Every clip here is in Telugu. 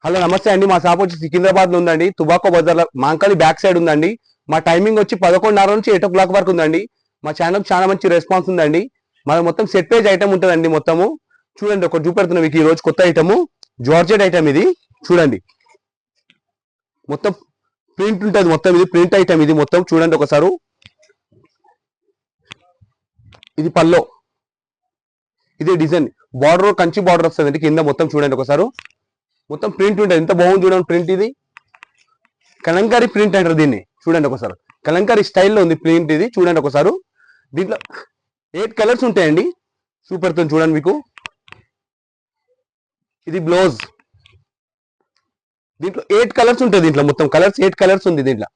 హలో నమస్తే అండి. మా షాప్ వచ్చి సికింద్రాబాద్ లో ఉందండి. తుబాకో బజార్ మాంకాలి బ్యాక్ సైడ్ ఉందండి. మా టైమింగ్ వచ్చి 11:30 నుంచి 8 o'clock వరకు ఉందండి. మా ఛానల్ చాలా మంచి రెస్పాన్స్ ఉందండి. మన మొత్తం సెట్ పేజ్ ఐటమ్ ఉంటుందండి. మొత్తము చూడండి, ఒకటి చూపెడుతున్నా మీకు. ఈ రోజు కొత్త ఐటమ్ జార్జెట్ ఐటమ్ ఇది. చూడండి, మొత్తం ప్రింట్ ఉంటుంది. మొత్తం ఇది ప్రింట్ ఐటమ్. ఇది మొత్తం చూడండి ఒకసారి. ఇది పల్లో, ఇది డిజైన్ బార్డర్ కంచి బార్డర్ వస్తుంది కింద. మొత్తం చూడండి ఒకసారి. మొత్తం ప్రింట్ ఉంటుంది. ఎంత బాగుంది చూడండి ప్రింట్. ఇది కలంకారీ ప్రింట్ అంటారు దీన్ని. చూడండి ఒకసారి, కలంకారీ స్టైల్లో ఉంది ప్రింట్ ఇది. చూడండి ఒకసారి. దీంట్లో 8 కలర్స్ ఉంటాయండి. సూపర్ తో చూడండి మీకు. ఇది బ్లౌజ్. దీంట్లో 8 కలర్స్ ఉంటాయి. దీంట్లో మొత్తం కలర్స్ 8 కలర్స్ ఉంది దీంట్లో.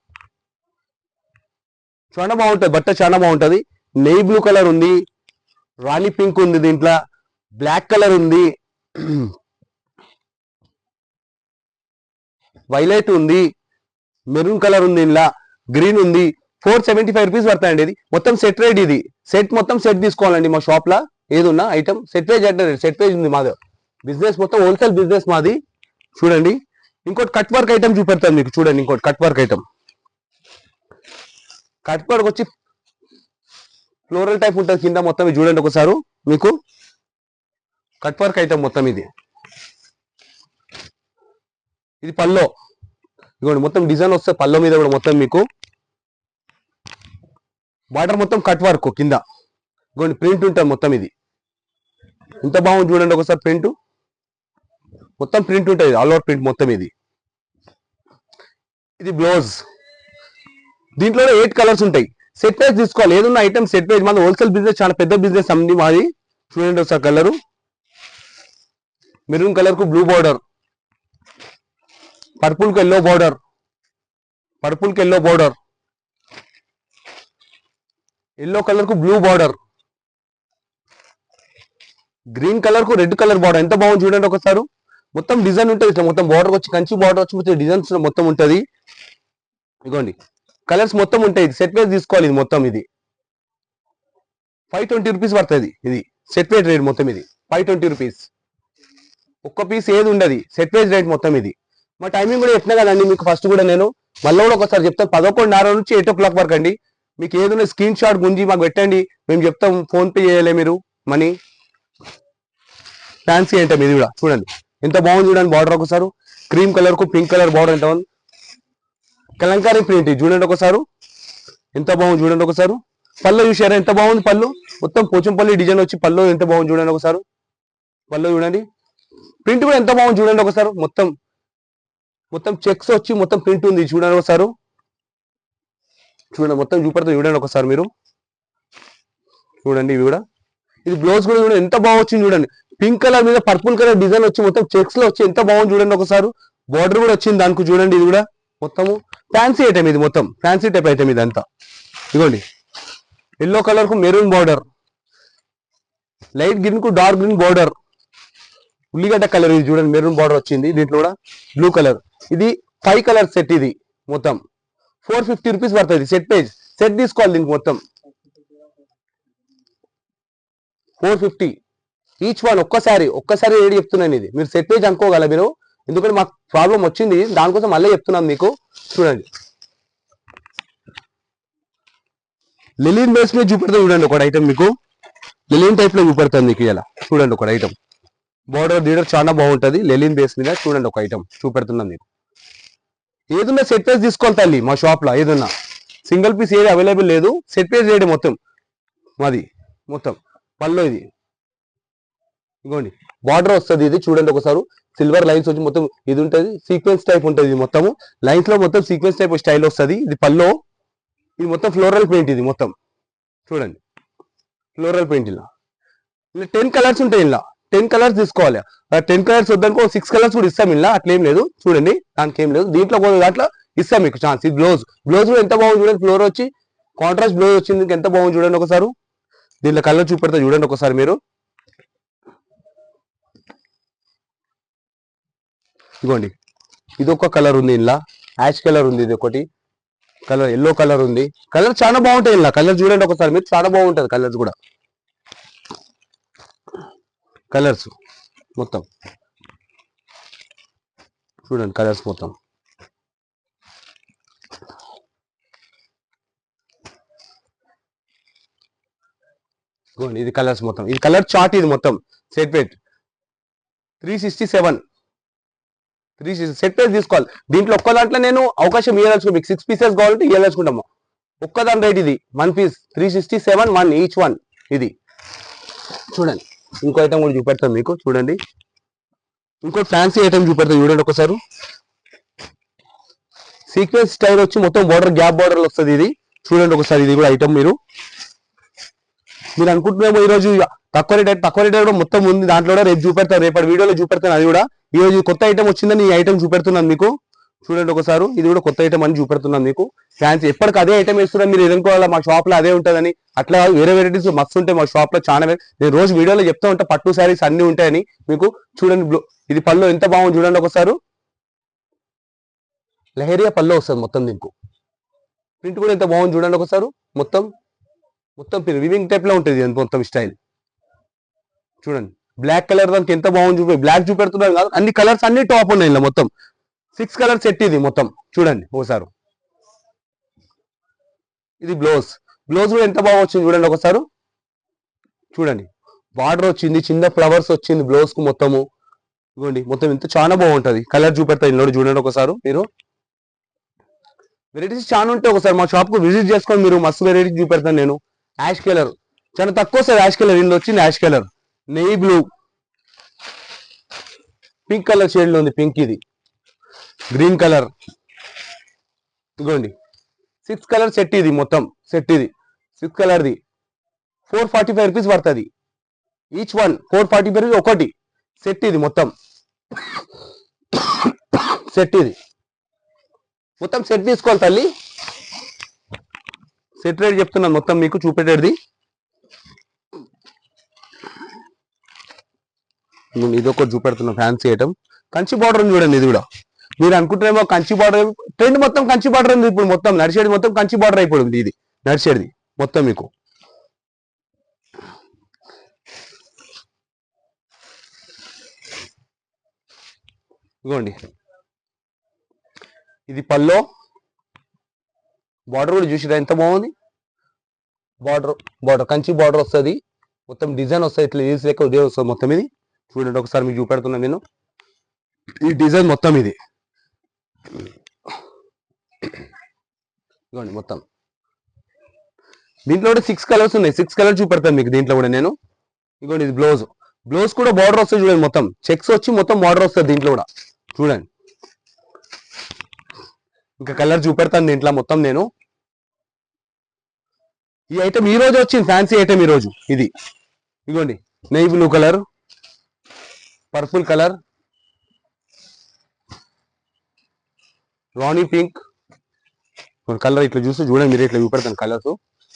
చాలా బాగుంటుంది బట్ట, చాలా బాగుంటుంది. నెయ్యి బ్లూ కలర్ ఉంది, రాణి పింక్ ఉంది, దీంట్లో బ్లాక్ కలర్ ఉంది, వైలెట్ ఉంది, మెరూన్ కలర్ ఉంది, ఇలా గ్రీన్ ఉంది. 475 రూపీస్ పడతాయండి. ఇది మొత్తం సెట్ రేట్. ఇది సెట్ మొత్తం సెట్ తీసుకోవాలండి మా షాప్ లో. ఏదున్నా ఐటమ్ సెట్ పేజ్ అంటే సెట్ పేజ్ ఉంది మాది. బిజినెస్ మొత్తం హోల్సేల్ బిజినెస్ మాది. చూడండి, ఇంకోటి కట్ వర్క్ ఐటమ్ చూపెడతాను మీకు. చూడండి, ఇంకోటి cut work item. Cut work వచ్చి ఫ్లోరల్ టైప్ ఉంటుంది కింద మొత్తం. ఇది చూడండి ఒకసారి మీకు. కట్ వర్క్ ఐటమ్ మొత్తం ఇది. ఇది పల్లో. ఇదిగోండి, మొత్తం డిజైన్ వస్తే పల్లో మీద కూడా మొత్తం మీకు. బార్డర్ మొత్తం కట్ వర్క్ కింద. ఇదిగోండి, ప్రింట్ ఉంటుంది మొత్తం. ఇది ఎంత బాగుంది చూడండి ఒకసారి. ప్రింట్ మొత్తం ప్రింట్ ఉంటుంది, ఆల్ ఓవర్ ప్రింట్ మొత్తం ఇది. ఇది బ్లౌజ్. దీంట్లో 8 కలర్స్ ఉంటాయి. సెట్ పేజ్ తీసుకోవాలి. ఏదన్నా ఐటమ్ సెట్ పేజ్. మాది హోల్సేల్ బిజినెస్, చాలా పెద్ద బిజినెస్ అండి మాది. చూడండి ఒకసారి కలరు. మెరూన్ కలర్ కు బ్లూ బార్డర్, పర్పుల్ కు ఎల్లో బార్డర్, పర్పుల్ కు ఎల్లో బార్డర్, ఎల్లో కలర్ కు బ్లూ బార్డర్, గ్రీన్ కలర్ కు రెడ్ కలర్ బార్డర్. ఎంత బాగుంది చూడండి ఒకసారి. మొత్తం డిజైన్ ఉంటుంది ఇట్లా. మొత్తం బార్డర్ వచ్చి కంచి బార్డర్ వచ్చి డిజైన్స్ మొత్తం ఉంటుంది. ఇదిగోండి, కలర్స్ మొత్తం ఉంటాయి. సెట్ పేజ్ తీసుకోవాలి. ఇది మొత్తం ఇది 520 రూపీస్ పడుతుంది. ఇది సెట్ పేజ్ రేట్ మొత్తం. ఇది 520 రూపీస్. ఒక్క పీస్ ఏది ఉండదు. సెట్ పేజ్ రేట్ మొత్తం ఇది. మా టైమింగ్ కూడా చెప్పినా కదండి మీకు. ఫస్ట్ కూడా నేను మళ్ళీ కూడా ఒకసారి చెప్తాను. 11:30 నుంచి 8 o'clock వరకు అండి. మీకు ఏదైనా స్క్రీన్ షాట్ గుంజి మాకు పెట్టండి, మేము చెప్తాం. ఫోన్ పే చేయలే మీరు మనీ. ఫ్యాన్సీ ఐటమ్ ఇది కూడా. చూడండి ఎంత బాగుంది చూడండి. బార్డర్ ఒకసారి క్రీమ్ కలర్ కు పింక్ కలర్ బార్డర్ ఎంత ఉంది. కలంకారీ ప్రింట్ చూడండి ఒకసారి. ఎంత బాగుంది చూడండి ఒకసారి. పళ్ళు చూసారా ఎంత బాగుంది. పళ్ళు మొత్తం పోచంపల్లి డిజైన్ వచ్చి పళ్ళు ఎంత బాగుంది చూడండి ఒకసారి. పళ్ళు చూడండి. ప్రింట్ కూడా ఎంత బాగుంది చూడండి ఒకసారి. మొత్తం మొత్తం చెక్స్ వచ్చి మొత్తం ప్రింట్ ఉంది చూడండి ఒకసారి. చూడండి మొత్తం చూపెడతా చూడండి ఒకసారి మీరు. చూడండి ఇవి కూడా. ఇది బ్లౌజ్ కూడా చూడండి ఎంత బాగా వచ్చింది చూడండి. పింక్ కలర్ మీద పర్పుల్ కలర్ డిజైన్ వచ్చి మొత్తం చెక్స్ లో వచ్చి ఎంత బాగుంది చూడండి ఒకసారి. బార్డర్ కూడా వచ్చింది దానికి చూడండి. ఇది కూడా మొత్తము ఫ్యాన్సీ ఐటమ్. ఇది మొత్తం ఫ్యాన్సీ టైప్ ఐటమ్ ఇదంతా. ఇదిగోండి, ఎల్లో కలర్ కు మెరూన్ బార్డర్, లైట్ గ్రీన్ కు డార్క్ గ్రీన్ బార్డర్, ఉల్లిగడ్డ కలర్. ఇది చూడండి మెరూన్ బార్డర్ వచ్చింది. దీంట్లో కూడా బ్లూ కలర్. ఇది 5 కలర్ సెట్. ఇది మొత్తం 450 రూపీస్ పడుతుంది. సెట్ పేజ్ సెట్ తీసుకోవాలి. దీనికి మొత్తం 450 ఈచ్ వన్. ఒక్కసారి రేట్ చెప్తున్నాను. ఇది మీరు సెట్ పేజ్ అనుకోగల మీరు, ఎందుకంటే మాకు ప్రాబ్లం వచ్చింది దానికోసం మళ్ళీ చెప్తున్నాను మీకు. చూడండి, లెలిన్ బేస్ మీద చూపెడతా చూడండి ఒక ఐటమ్ మీకు. లెలిన్ టైప్ లో చూపెడతాను మీకు ఇలా. చూడండి ఒక ఐటమ్. బార్డర్ డీడర్ చాలా బాగుంటుంది. లెలిన్ బేస్ మీద చూడండి ఒక ఐటమ్ చూపెడుతున్నాను మీకు. ఏదున్నా సెట్ పేజ్ తీసుకోవాలి తల్లి మా షాప్ లో. ఏదన్నా సింగిల్ పీస్ ఏది అవైలబుల్ లేదు. సెట్ పేజ్ రేట్ మొత్తం మాది. మొత్తం పళ్ళు ఇది. ఇదిగోండి, బార్డర్ వస్తుంది. ఇది చూడండి ఒకసారి. సిల్వర్ లైన్స్ వచ్చి మొత్తం ఇది ఉంటుంది. సీక్వెన్స్ టైప్ ఉంటుంది. ఇది మొత్తము లైన్స్ లో మొత్తం సీక్వెన్స్ టైప్ స్టైల్ వస్తుంది. ఇది పల్లో. ఇది మొత్తం ఫ్లోరల్ పెయింట్. ఇది మొత్తం చూడండి ఫ్లోరల్ పెయింట్. ఇలా 10 కలర్స్ ఉంటాయి. ఇలా 10 కలర్స్ తీసుకోవాలి. 10 కలర్స్ వద్దనుకో 6 కలర్స్ కూడా ఇస్తాం. ఇలా అట్లేం లేదు. చూడండి దానికి ఏం లేదు. దీంట్లో దాంట్లో ఇస్తాం మీకు ఛాన్స్. ఇది బ్లౌజ్. బ్లౌజ్ కూడా ఎంత బాగుంది చూడండి. ఫ్లోర్ వచ్చి కాంట్రాస్ట్ బ్లౌజ్ వచ్చింది. ఎంత బాగుంది చూడండి ఒకసారి. దీంట్లో కలర్ చూపెడతా చూడండి ఒకసారి మీరు. ఇదిగోండి, ఇది ఒక కలర్ ఉంది. ఇలా యాష్ కలర్ ఉంది. ఇది ఒకటి కలర్, ఎల్లో కలర్ ఉంది. కలర్ చాలా బాగుంటాయి. ఇలా కలర్ చూడండి ఒకసారి మీరు. చాలా బాగుంటుంది కలర్స్ కూడా. కలర్స్ మొత్తం చూడండి కలర్స్ మొత్తం. ఇది కలర్స్ మొత్తం, ఇది కలర్ చార్ట్, ఇది మొత్తం సెట్ వెయిట్ 367. 360 సెట్ వెయిట్ తీసుకోవాలి. దీంట్లో ఒక్క దాంట్లో నేను అవకాశం ఇవ్వదలుచుకో, మీకు 6 పీసెస్ కావాలంటే ఇవ్వదలుచుకుంటాము. ఒక్కదాని రేట్ ఇది 1 పీస్ 367, 1 ఈచ్ 1. ఇది చూడండి. ఇంకో ఐటమ్ కూడా చూపెడతాను మీకు, చూడండి. ఇంకో ఫ్యాన్సీ ఐటమ్ చూపెడతాను చూడండి ఒకసారి. సీక్వెన్స్ స్టైల్ వచ్చి మొత్తం బార్డర్, గ్యాప్ బార్డర్ వస్తుంది. ఇది చూడండి ఒకసారి. ఇది కూడా ఐటమ్ మీరు అనుకుంటున్నామో ఈ రోజు తక్కువ రేట్ కూడా మొత్తం ఉంది. దాంట్లో కూడా రేపు చూపెడతాను, రేపటి వీడియోలో చూపెడతాను. అది కూడా ఈ రోజు కొత్త ఐటమ్ వచ్చిందని ఈ ఐటమ్ చూపెడుతున్నాను మీకు. చూడండి ఒకసారి. ఇది కూడా కొత్త ఐటమ్ అని చూపెడుతున్నాను మీకు. ఫ్యాన్సీ ఎప్పటికి అదే ఐటమ్ వేస్తున్నాను, మీరు ఎదుర్కోవాలా మా షాప్ లో అదే ఉంటుందని. అట్లా వేరే వెరైటీస్ మస్తు ఉంటాయి మా షాప్ లో చాలా. నేను రోజు వీడియోలో చెప్తా ఉంటా పట్టు శారీస్ అన్ని ఉంటాయని మీకు. చూడండి ఇది పళ్ళు ఎంత బాగుంది చూడండి ఒకసారి. లహరియా పళ్ళు వస్తుంది మొత్తం. దీనికి ప్రింట్ కూడా ఎంత బాగుంది చూడండి ఒకసారి. మొత్తం వివింగ్ టైప్ లో ఉంటుంది మొత్తం స్టైల్. చూడండి బ్లాక్ కలర్ దానికి ఎంత బాగుంది బ్లాక్ చూపెడుతున్నారు కాదు, అన్ని కలర్స్ అన్ని టాప్ ఉన్నాయి ఇలా మొత్తం. 6 కలర్ సెట్ ఇది మొత్తం. చూడండి ఒకసారి. ఇది బ్లౌజ్ కూడా ఎంత బాగా వచ్చింది చూడండి ఒకసారి. చూడండి బార్డర్ వచ్చింది, చిన్న ఫ్లవర్స్ వచ్చింది బ్లౌజ్ కు మొత్తము. ఇదిగోండి మొత్తం ఇంత చాలా బాగుంటది. కలర్ చూపెడతా ఇందులో చూడండి ఒకసారి. మీరు వెరైటీస్ చాలా ఉంటాయి. ఒకసారి మా షాప్ కు విజిట్ చేసుకొని మీరు మస్తు వెరైటీ చూపెడతాను నేను. యాష్ కలర్ చాలా తక్కువ వస్తుంది. యాష్ కలర్ ఇందులో వచ్చింది. Ash colour, navy blue, pink colour shade లో ఉంది. పింక్, ఇది గ్రీన్ కలర్. ఇదిగోండి 6 కలర్ సెట్ ఇది మొత్తం. సెట్ ఇది 6 కలర్ది 445 రూపీస్ పడుతుంది ఈచ్ 1. 445 రూపీస్ ఒకటి సెట్. ఇది మొత్తం సెట్. ఇది మొత్తం సెట్ తీసుకోవాలి తల్లి. సెట్ రేట్ చెప్తున్నాను మొత్తం మీకు చూపెట్టేది. ఇది ఒకటి చూపెడుతున్నా ఫ్యాన్సీ ఐటమ్. కంచి బార్డర్ చూడండి. ఇది కూడా మీరు అనుకుంటారేమో కంచి బార్డర్ ట్రెండ్, మొత్తం కంచి బార్డర్ ఉంది ఇప్పుడు. మొత్తం నడిచేది మొత్తం కంచి బార్డర్ అయిపోయింది. ఇది నడిచేది మొత్తం మీకు. ఇదిగోండి ఇది పల్లో. బార్డర్ కూడా చూసిరా ఎంత బాగుంది. బార్డర్ కంచి బార్డర్ వస్తుంది మొత్తం. డిజైన్ వస్తుంది ఇట్లా ఈజ్ లెక్క ఉదయం వస్తుంది మొత్తం. ఇది చూడండి ఒకసారి మీకు చూపెడుతున్నా నేను. ఈ డిజైన్ మొత్తం ఇది ఇదిగోండి మొత్తం. దీంట్లో కూడా 6 కలర్స్ ఉన్నాయి. 6 కలర్స్ చూపెడతాను మీకు దీంట్లో కూడా నేను. ఇదిగోండి ఇది బ్లౌజ్ కూడా బార్డర్ వస్తుంది చూడండి. మొత్తం చెక్స్ వచ్చి మొత్తం బార్డర్ వస్తుంది దీంట్లో కూడా. చూడండి ఇంకా కలర్ చూపెడతాను దీంట్లో మొత్తం నేను. ఈ ఐటమ్ ఈ రోజు వచ్చింది, ఫ్యాన్సీ ఐటమ్ ఈ రోజు. ఇది ఇదిగోండి నెయ్యి blue colour, purple colour, rani pink colour. ఇట్లా చూస్తే చూడండి మీరు. ఇట్లా చూపెడతాను కలర్స్.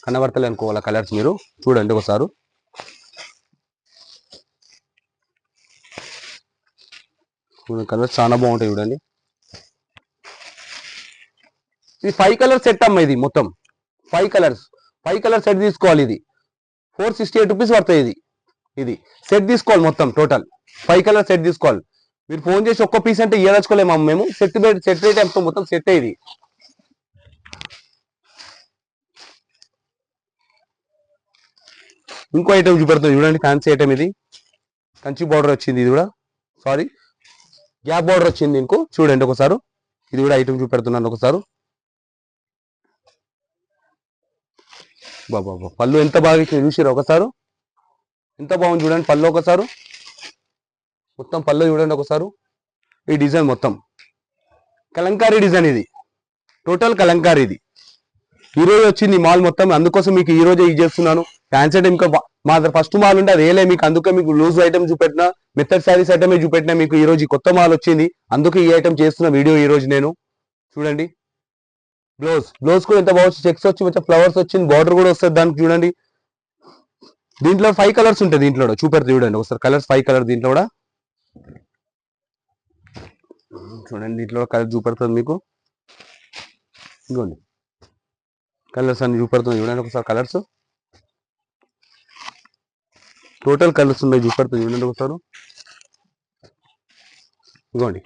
కనబడతలే అనుకోవాలా కలర్స్ మీరు. చూడండి ఒకసారి. కలర్స్ చాలా బాగుంటాయి చూడండి. ఇది 5 కలర్ సెట్ అమ్మా. ఇది మొత్తం 5 కలర్స్ సెట్ తీసుకోవాలి. ఇది 468 రూపీస్ పడుతుంది. ఇది సెట్ తీసుకోవాలి మొత్తం. టోటల్ 5 కలర్ సెట్ తీసుకోవాలి. మీరు ఫోన్ చేసి ఒక్క పీస్ అంటే ఇవ్వదలుచుకోలేము మేము. సెట్ రేట్ ఎంత మొత్తం సెట్. ఇది ఇంకో ఐటమ్ చూపెడుతుంది చూడండి. ఫ్యాన్సీ ఐటమ్ ఇది. కంచి బార్డర్ వచ్చింది. ఇది కూడా సారీ గ్యాప్ బార్డర్ వచ్చింది ఇంకో. చూడండి ఒకసారి. ఇది కూడా ఐటమ్ చూపెడుతున్నాను ఒకసారి. బాబా పళ్ళు ఎంత బాగా ఇచ్చింది చూసిరా ఒకసారి. ఎంత బాగుంది చూడండి పళ్ళు ఒకసారి. మొత్తం పళ్ళు చూడండి ఒకసారి. ఈ డిజైన్ మొత్తం కలంకారీ డిజైన్. ఇది టోటల్ కలంకారీ. ఇది ఈ రోజు వచ్చింది మాల్ మొత్తం. అందుకోసం మీకు ఈ రోజే ఇది చేస్తున్నాను. ఫ్యాన్సీ ఐటమ్ ఇంకా మా ఫస్ట్ మాల్ ఉంటే అది వేయలే మీకు. అందుకే మీకు లూజ్ ఐటమ్ చూపెట్టినా, మెథడ్ శారీస్ ఐటమే చూపెట్టినా మీకు. ఈ రోజు కొత్త మాల్ వచ్చింది, అందుకే ఈ ఐటమ్ చేస్తున్న వీడియో ఈ రోజు నేను. చూడండి బ్లౌజ్ కూడా ఎంత బాగుంది. చెక్స్ వచ్చి మొత్తం ఫ్లవర్స్ వచ్చింది. బార్డర్ కూడా వస్తుంది దానికి. చూడండి దీంట్లో 5 కలర్స్ ఉంటాయి. దీంట్లో కూడా చూపెడుతుంది చూడండి ఒకసారి. కలర్స్ 5 కలర్ దీంట్లో కూడా. చూడండి దీంట్లో కలర్ చూపెడుతుంది మీకు. ఇదిగోండి కలర్స్ అన్ని చూపెడుతుంది చూడండి ఒకసారి. కలర్స్ టోటల్ కలర్స్ ఉన్నాయి చూపెడుతుంది చూడండి ఒకసారి. ఇదిగోండి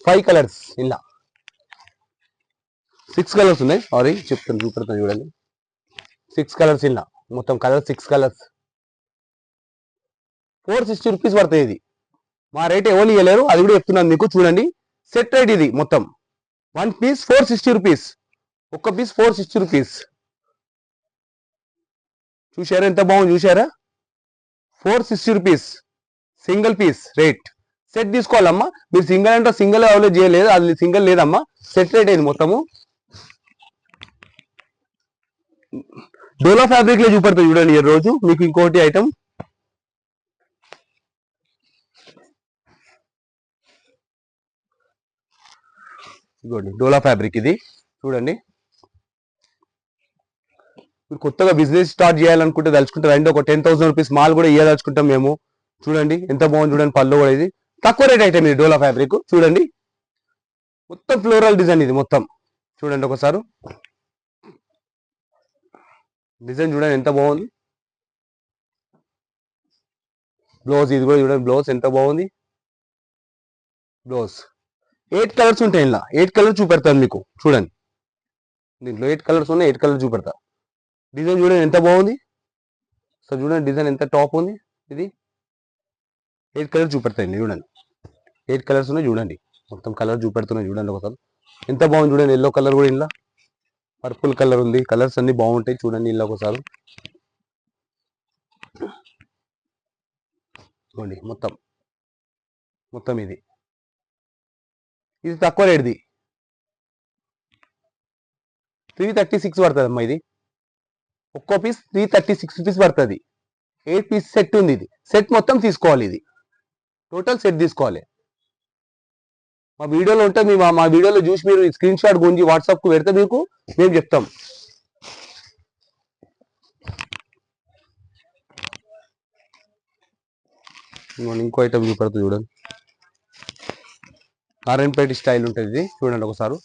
5 కలర్స్ ఇలా 6 కలర్స్ ఉన్నాయి. సారీ చెప్తాను, చూపెడతాను చూడండి. 6 కలర్స్ ఇలా మొత్తం కలర్ 6 కలర్స్ 460 రూపీస్ పడుతుంది. ఇది మా రేట్ ఎవరు ఇవ్వలేరు, అది కూడా చెప్తున్నాను మీకు. చూడండి సెట్ రేట్ ఇది మొత్తం. 1 పీస్ 460 రూపీస్, ఒక్క పీస్ 460 రూపీస్. చూసారా ఎంత బాగుంది, చూసారా? 460 rupees single piece rate. Set తీసుకోవాలమ్మా మీరు. సింగిల్ అంటే సింగిల్ అవైలబుల్ చేయలేదు, అది సింగిల్ లేదమ్మా, సెట్ రేట్ అయింది మొత్తము. డోలా ఫ్యాబ్రిక్ లో చూపెడతాయి చూడండి ఈ రోజు మీకు ఇంకోటి ఐటమ్. డోలా ఫ్యాబ్రిక్ ఇది చూడండి. మీరు కొత్తగా బిజినెస్ స్టార్ట్ చేయాలనుకుంటే తలుచుకుంటే రండి, ఒక 10,000 రూపీస్ మాల్ కూడా ఇవ్వదలుచుకుంటాం మేము. చూడండి ఎంత బాగుంది చూడండి, పళ్ళు కూడా ఇది తక్కువ రేట్ ఐటమ్ ఇది డోలా ఫ్యాబ్రిక్. చూడండి మొత్తం ఫ్లోరల్ డిజైన్ ఇది మొత్తం. చూడండి ఒకసారి డిజైన్ చూడండి ఎంత బాగుంది. బ్లౌజ్ ఇది కూడా చూడండి, బ్లౌజ్ ఎంత బాగుంది. బ్లౌజ్ 8 కలర్స్ ఉంటాయి ఇలా. 8 కలర్స్ చూపెడతాను మీకు. చూడండి దీంట్లో 8 కలర్స్ ఉన్నాయి, 8 కలర్స్ చూపెడతా. డిజైన్ చూడండి ఎంత బాగుంది. సో చూడండి డిజైన్ ఎంత టాప్ ఉంది. ఇది 8 కలర్స్ చూపెడతాయండి. చూడండి 8 కలర్స్ ఉన్నాయి. చూడండి మొత్తం కలర్ చూపెడుతున్నాయి. చూడండి ఒకసారి ఎంత బాగుంది చూడండి. ఎల్లో కలర్ కూడా ఇలా, పర్పుల్ కలర్ ఉంది. కలర్స్ అన్ని బాగుంటాయి. చూడండి ఇలా ఒకసారి చూడండి మొత్తం మొత్తం ఇది తక్కువ రేట్ది 336 పడుతుంది అమ్మా. ఇది ఒక్కో పీస్ 336 రూపీస్ పడుతుంది. 8 పీస్ సెట్ ఉంది. ఇది సెట్ మొత్తం తీసుకోవాలి. ఇది టోటల్ సెట్ తీసుకోవాలి. మా వీడియోలో ఉంటే మా వీడియోలో చూసి మీరు స్క్రీన్ షాట్ గురించి వాట్సాప్కు పెడితే మీకు మేము చెప్తాం. ఇంకో ఐటమ్ చూపెడుతుంది చూడండి. నారాయణపేట స్టైల్ ఉంటుంది ఇది. చూడండి ఒకసారి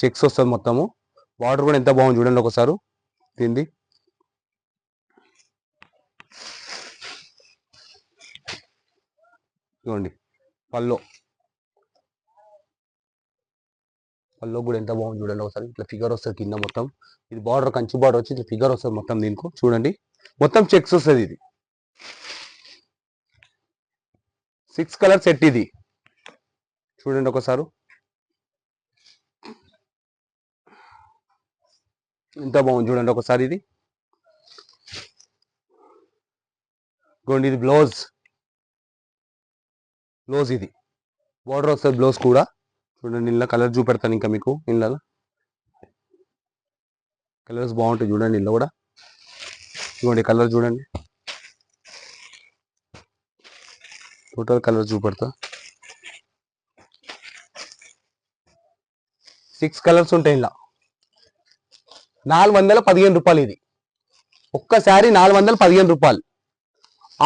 చెక్స్ వస్తుంది మొత్తము. బార్డర్ కూడా ఎంత బాగుంది చూడండి ఒకసారి. తింది చూడండి. పల్లో కూడా ఎంత బాగుంది చూడండి ఒకసారి. ఇట్లా ఫిగర్ వస్తుంది కింద మొత్తం. ఇది బార్డర్ కంచి బార్డర్ వచ్చి ఇట్లా ఫిగర్ వస్తుంది మొత్తం దీనికి. చూడండి మొత్తం చెక్స్ వస్తుంది. ఇది 6 కలర్ సెట్ ఇది. చూడండి ఒకసారి ఎంత బాగుంది చూడండి ఒకసారి. ఇది చూడండి. ఇది బ్లౌజ్ ఇది బార్డర్ వస్తుంది బ్లౌజ్ కూడా. చూడండి ఇలా కలర్ చూపెడతాను ఇంకా మీకు. ఇలా కలర్స్ బాగుంటాయి చూడండి. ఇలా కూడా చూడండి కలర్ చూడండి. టోటల్ కలర్ చూపెడతా. 6 కలర్స్ ఉంటాయి ఇలా. 415 రూపాయలు ఇది. ఒక్కసారి 415 రూపాయలు.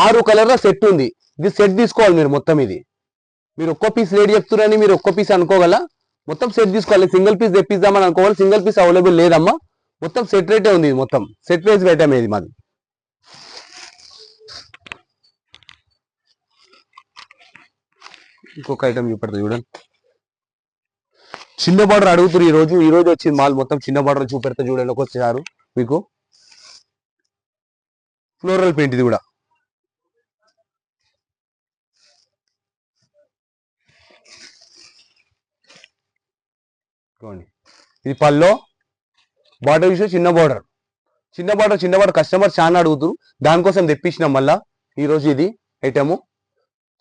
6 కలర్ల సెట్ ఉంది. ఇది సెట్ తీసుకోవాలి మీరు మొత్తం. ఇది మీరు ఒక్కో పీస్ రేట్ చెప్తున్నారని మీరు ఒక్కో పీస్ అనుకోగల, మొత్తం సెట్ తీసుకోవాలి. సింగిల్ పీస్ తెప్పిద్దామని అనుకోవాలి, సింగిల్ పీస్ అవైలబుల్ లేదమ్మా. మొత్తం సెట్ రేటే ఉంది. ఇది మొత్తం సెట్ ప్రైస్ ఐటమ్ ఇది మాది. ఇంకొక ఐటమ్ చూపెడతా చూడండి. చిన్న బార్డర్ అడుగుతారు ఈ రోజు వచ్చింది మాల్ మొత్తం చిన్న బార్డర్ చూపెడతా చూడండి ఒకసారి మీకు. ఫ్లోరల్ పెయింట్ ఇది కూడా. చూడండి ఇది పల్లో. బార్డర్ విషయం చిన్న బార్డర్ కస్టమర్ చాలా అడుగుతారు, దానికోసం తెప్పించినాం మళ్ళా ఈరోజు ఇది ఐటము.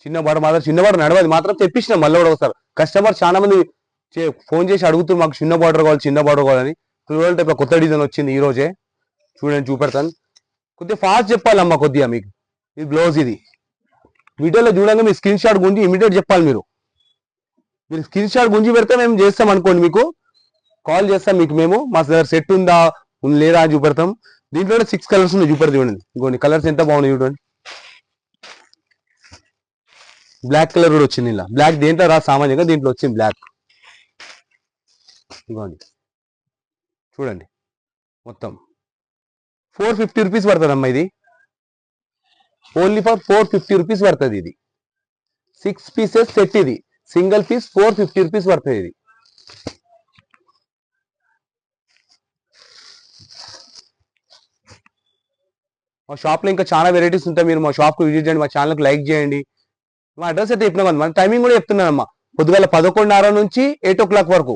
చిన్న బార్డర్ నడవది మాత్రం తెప్పించినాం మళ్ళీ కూడా ఒకసారి. కస్టమర్ చాలా మంది ఫోన్ చేసి అడుగుతారు మాకు చిన్న బార్డర్ కావాలని. ఫ్లోరల్ టైప్ కొత్త డిజైన్ వచ్చింది ఈ రోజే. చూడండి చూపెడతాను. కొద్దిగా ఫాస్ట్ చెప్పాలమ్మా కొద్దిగా మీకు. ఇది బ్లౌజ్ ఇది. వీడియోలో చూడంగా మీరు స్క్రీన్ షాట్ గురించి ఇమీడియట్ చెప్పాలి. మీరు స్క్రీన్ షాట్ గురించి పెడితే మేము చేస్తాం అనుకోండి, మీకు కాల్ చేస్తాం మీకు మేము. మా దగ్గర సెట్ ఉందా లేదా అని చూపెడతాం. దీంట్లో 6 కలర్స్ ఉన్నాయి చూపెడతాం చూడండి. ఇంకోండి కలర్స్ ఎంత బాగున్నాయి చూడండి. బ్లాక్ కలర్ కూడా వచ్చింది ఇలా. బ్లాక్ దేంట్లో రా సామాన్యంగా, దీంట్లో వచ్చింది బ్లాక్. ఇవ్వండి చూడండి మొత్తం 450 రూపీస్ పడుతుంది అమ్మా. ఇది ఓన్లీ ఫర్ 450 రూపీస్ పడుతుంది. ఇది 6 పీసెస్ సెట్. ఇది సింగిల్ పీస్ 450 రూపీస్ పడుతుంది ఇది. మా షాప్ లో ఇంకా చాలా వెరైటీస్ ఉంటాయి. మీరు మా షాప్ కు విజిట్ చేయండి, మా ఛానల్ కి లైక్ చేయండి. మా అడ్రస్ అయితే చెప్పినా కదా, మన టైమింగ్ కూడా చెప్తున్నానమ్మా. పొద్దుగాల 11:30 నుంచి 8 o'clock వరకు.